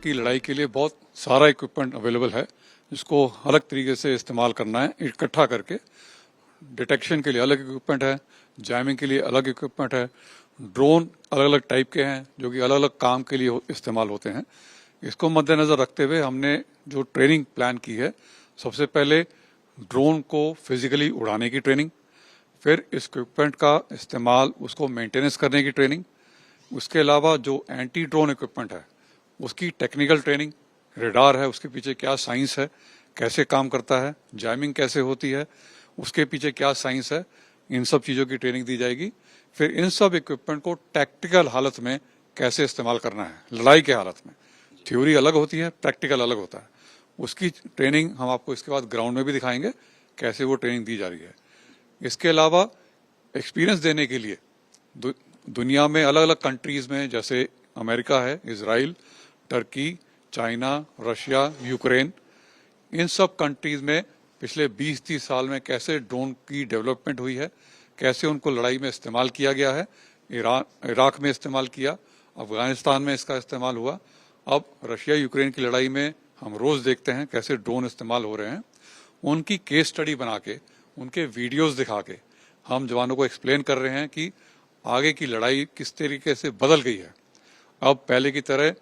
की लड़ाई के लिए बहुत सारा इक्विपमेंट अवेलेबल है, जिसको अलग तरीके से इस्तेमाल करना है इकट्ठा करके। डिटेक्शन के लिए अलग इक्विपमेंट है, जैमिंग के लिए अलग इक्विपमेंट है, ड्रोन अलग अलग टाइप के हैं जो कि अलग अलग काम के लिए इस्तेमाल होते हैं। इसको मद्देनजर रखते हुए हमने जो ट्रेनिंग प्लान की है, सबसे पहले ड्रोन को फिजिकली उड़ाने की ट्रेनिंग, फिर इक्विपमेंट का इस्तेमाल उसको मेंटेनेंस करने की ट्रेनिंग, उसके अलावा जो एंटी ड्रोन इक्विपमेंट है उसकी टेक्निकल ट्रेनिंग, रेडार है उसके पीछे क्या साइंस है, कैसे काम करता है, जैमिंग कैसे होती है उसके पीछे क्या साइंस है, इन सब चीज़ों की ट्रेनिंग दी जाएगी। फिर इन सब इक्विपमेंट को टैक्टिकल हालत में कैसे इस्तेमाल करना है, लड़ाई के हालत में। थ्योरी अलग होती है, प्रैक्टिकल अलग होता है। उसकी ट्रेनिंग हम आपको इसके बाद ग्राउंड में भी दिखाएंगे कैसे वो ट्रेनिंग दी जा रही है। इसके अलावा एक्सपीरियंस देने के लिए दुनिया में अलग अलग कंट्रीज में, जैसे अमेरिका है, Israel, Turkey, China, Russia, Ukraine, इन सब कंट्रीज में पिछले 20-30 साल में कैसे ड्रोन की डेवलपमेंट हुई है, कैसे उनको लड़ाई में इस्तेमाल किया गया है। इराक में इस्तेमाल किया, अफगानिस्तान में इसका इस्तेमाल हुआ, अब रशिया यूक्रेन की लड़ाई में हम रोज देखते हैं कैसे ड्रोन इस्तेमाल हो रहे हैं। उनकी केस स्टडी बना के, उनके वीडियोस दिखा के हम जवानों को एक्सप्लेन कर रहे हैं कि आगे की लड़ाई किस तरीके से बदल गई है। अब पहले की तरह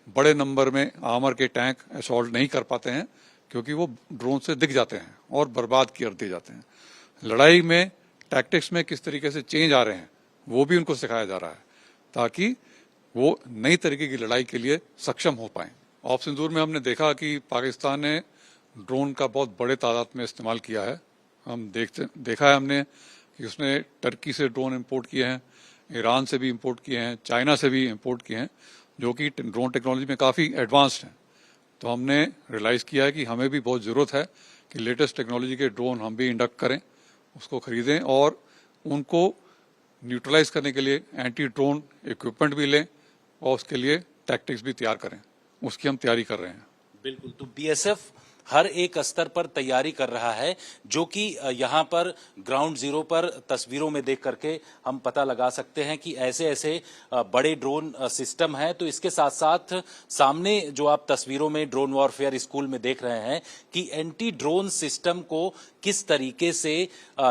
बड़े नंबर में आर्मर के टैंक असॉल्ट नहीं कर पाते हैं, क्योंकि वो ड्रोन से दिख जाते हैं और बर्बाद कर दिए जाते हैं। लड़ाई में टैक्टिक्स में किस तरीके से चेंज आ रहे हैं वो भी उनको सिखाया जा रहा है, ताकि वो नई तरीके की लड़ाई के लिए सक्षम हो पाए। ऑफ सिंदूर में हमने देखा कि पाकिस्तान ने ड्रोन का बहुत बड़े तादाद में इस्तेमाल किया है। हम देखा है हमने कि उसने टर्की से ड्रोन इंपोर्ट किए हैं, ईरान से भी इंपोर्ट किए हैं, चाइना से भी इंपोर्ट किए हैं, जो कि ड्रोन टेक्नोलॉजी में काफ़ी एडवांस्ड हैं। तो हमने रियलाइज़ किया है कि हमें भी बहुत ज़रूरत है कि लेटेस्ट टेक्नोलॉजी के ड्रोन हम भी इंडक्ट करें, उसको खरीदें और उनको न्यूट्रलाइज करने के लिए एंटी ड्रोन इक्विपमेंट भी लें और उसके लिए टैक्टिक्स भी तैयार करें। उसकी हम तैयारी कर रहे हैं। बिल्कुल, तो बीएसएफ हर एक स्तर पर तैयारी कर रहा है, जो कि यहाँ पर ग्राउंड जीरो पर तस्वीरों में देख करके हम पता लगा सकते हैं कि ऐसे ऐसे बड़े ड्रोन सिस्टम हैं। तो इसके साथ साथ सामने जो आप तस्वीरों में ड्रोन वॉरफेयर स्कूल में देख रहे हैं कि एंटी ड्रोन सिस्टम को किस तरीके से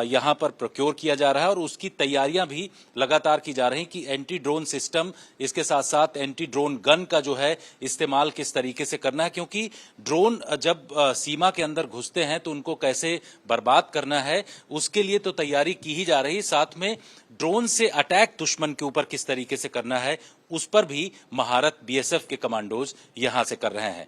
यहाँ पर प्रोक्योर किया जा रहा है और उसकी तैयारियां भी लगातार की जा रही कि एंटी ड्रोन सिस्टम, इसके साथ साथ एंटी ड्रोन गन का जो है इस्तेमाल किस तरीके से करना है, क्योंकि ड्रोन जब सीमा के अंदर घुसते हैं तो उनको कैसे बर्बाद करना है उसके लिए तो तैयारी की ही जा रही। साथ में ड्रोन से अटैक दुश्मन के ऊपर किस तरीके से करना है उस पर भी महारत बीएसएफ के कमांडोज यहां से कर रहे हैं।